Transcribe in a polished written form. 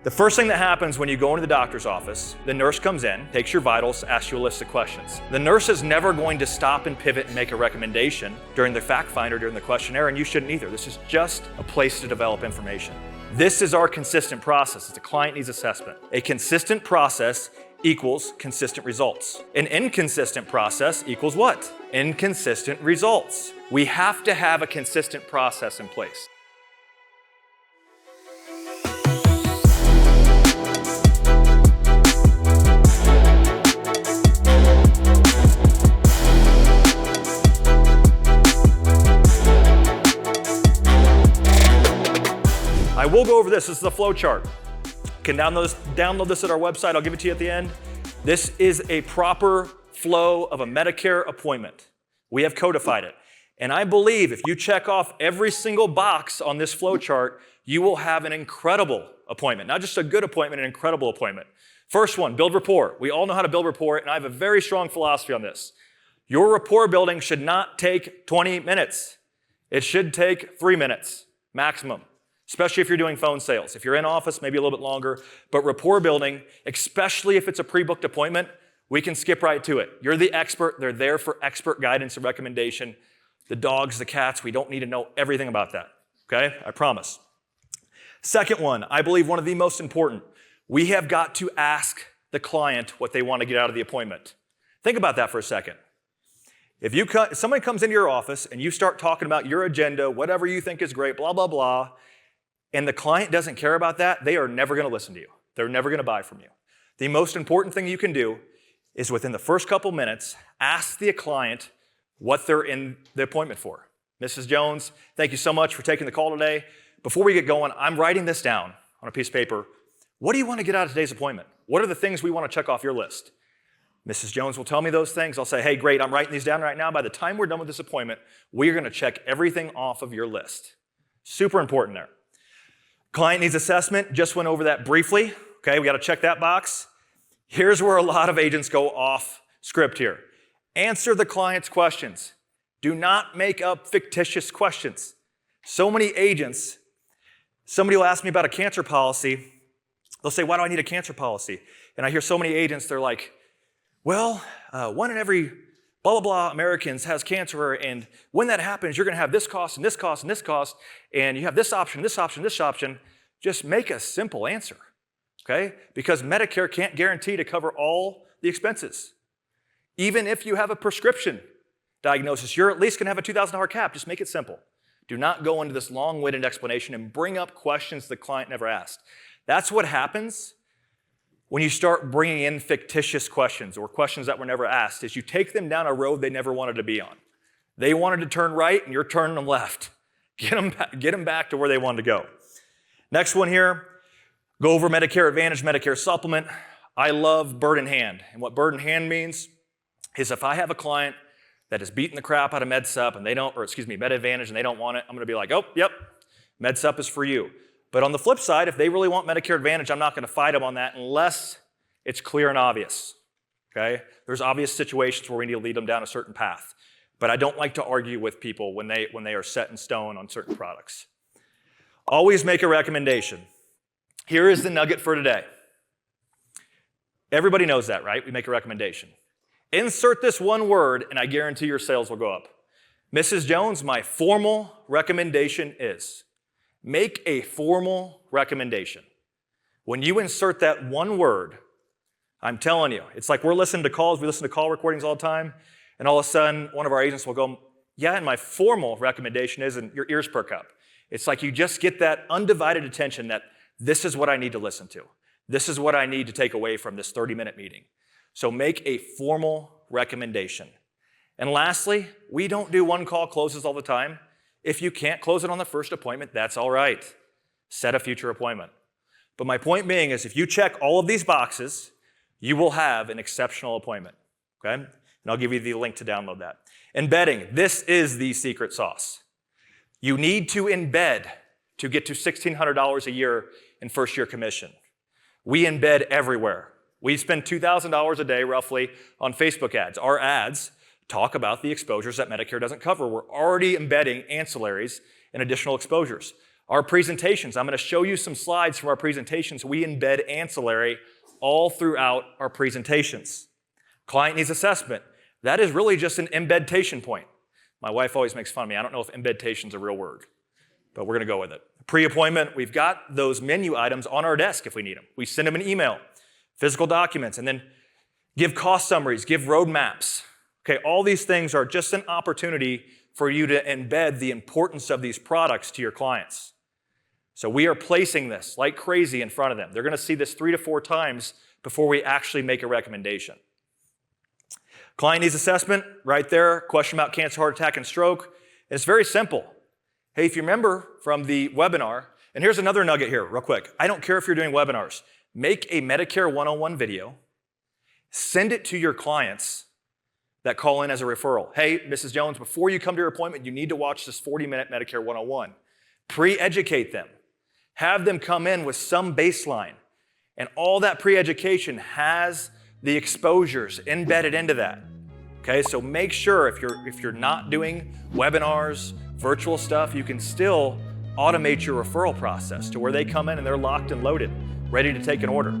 The first thing that happens when you go into the doctor's office, the nurse comes in, takes your vitals, asks you a list of questions. The nurse is never going to stop and pivot and make a recommendation during the fact finder, during the questionnaire, and you shouldn't either. This is just a place to develop information. This is our consistent process. It's a client needs assessment. A consistent process equals consistent results. An inconsistent process equals what? Inconsistent results. We have to have a consistent process in place. I will go over this. This is the flow chart. You can download this at our website. I'll give it to you at the end. This is a proper flow of a Medicare appointment. We have codified it. And I believe if you check off every single box on this flow chart, you will have an incredible appointment. Not just a good appointment, an incredible appointment. First one, build rapport. We all know how to build rapport, and I have a very strong philosophy on this. Your rapport building should not take 20 minutes. It should take 3 minutes maximum. Especially if you're doing phone sales. If you're in office, maybe a little bit longer. But rapport building, especially if it's a pre-booked appointment, we can skip right to it. You're the expert. They're there for expert guidance and recommendation. The dogs, the cats, we don't need to know everything about that. Okay? I promise. Second one, I believe one of the most important. We have got to ask the client what they want to get out of the appointment. Think about that for a second. If somebody comes into your office and you start talking about your agenda, whatever you think is great, blah, blah, blah, and the client doesn't care about that, they are never going to listen to you. They're never going to buy from you. The most important thing you can do is within the first couple minutes, ask the client what they're in the appointment for. Mrs. Jones, thank you so much for taking the call today. Before we get going, I'm writing this down on a piece of paper. What do you want to get out of today's appointment? What are the things we want to check off your list? Mrs. Jones will tell me those things. I'll say, hey, great, I'm writing these down right now. By the time we're done with this appointment, we're going to check everything off of your list. Super important there. Client needs assessment, just went over that briefly. Okay, we got to check that box. Here's where a lot of agents go off script here. Answer the client's questions. Do not make up fictitious questions. So many agents, somebody will ask me about a cancer policy. They'll say, why do I need a cancer policy? And I hear so many agents, they're like, well, 1 in every blah, blah, blah Americans has cancer, and when that happens, you're going to have this cost and this cost and this cost, and you have this option, this option, this option. Just make a simple answer, okay? Because Medicare can't guarantee to cover all the expenses. Even if you have a prescription diagnosis, you're at least going to have a $2,000 cap. Just make it simple. Do not go into this long-winded explanation and bring up questions the client never asked. That's what happens when you start bringing in fictitious questions or questions that were never asked, is you take them down a road they never wanted to be on. They wanted to turn right, and you're turning them left. Get them back to where they wanted to go. Next one here, go over Medicare Advantage, Medicare Supplement. I love bird in hand. And what bird in hand means is if I have a client that is beating the crap out of MedSup and Med Advantage and they don't want it, I'm going to be like, oh, yep, MedSup is for you. But on the flip side, if they really want Medicare Advantage, I'm not going to fight them on that unless it's clear and obvious, okay? There's obvious situations where we need to lead them down a certain path. But I don't like to argue with people when they are set in stone on certain products. Always make a recommendation. Here is the nugget for today. Everybody knows that, right? We make a recommendation. Insert this one word, and I guarantee your sales will go up. Mrs. Jones, my formal recommendation is... Make a formal recommendation. When you insert that one word, I'm telling you, it's like we're listening to calls, we listen to call recordings all the time, and all of a sudden, one of our agents will go, yeah, and my formal recommendation is, and your ears perk up. It's like you just get that undivided attention that this is what I need to listen to. This is what I need to take away from this 30-minute meeting. So make a formal recommendation. And lastly, we don't do one-call closes all the time. If you can't close it on the first appointment, that's all right. Set a future appointment. But my point being is if you check all of these boxes, you will have an exceptional appointment, okay? And I'll give you the link to download that. Embedding, this is the secret sauce. You need to embed to get to $1,600 a year in first-year commission. We embed everywhere. We spend $2,000 a day, roughly, on Facebook ads. Our ads talk about the exposures that Medicare doesn't cover. We're already embedding ancillaries and additional exposures. Our presentations, I'm going to show you some slides from our presentations. We embed ancillary all throughout our presentations. Client needs assessment. That is really just an embedtation point. My wife always makes fun of me. I don't know if embedtation is a real word, but we're going to go with it. Pre-appointment, we've got those menu items on our desk if we need them. We send them an email, physical documents, and then give cost summaries, give roadmaps. Okay, all these things are just an opportunity for you to embed the importance of these products to your clients. So we are placing this like crazy in front of them. They're going to see this 3 to 4 times before we actually make a recommendation. Client needs assessment, right there, question about cancer, heart attack, and stroke. And it's very simple. Hey, if you remember from the webinar, and here's another nugget here, real quick. I don't care if you're doing webinars. Make a Medicare 101 video, send it to your clients that call in as a referral. Hey, Mrs. Jones, before you come to your appointment, you need to watch this 40-minute Medicare 101. Pre-educate them. Have them come in with some baseline. And all that pre-education has the exposures embedded into that. Okay, so make sure if you're not doing webinars, virtual stuff, you can still automate your referral process to where they come in and they're locked and loaded, ready to take an order.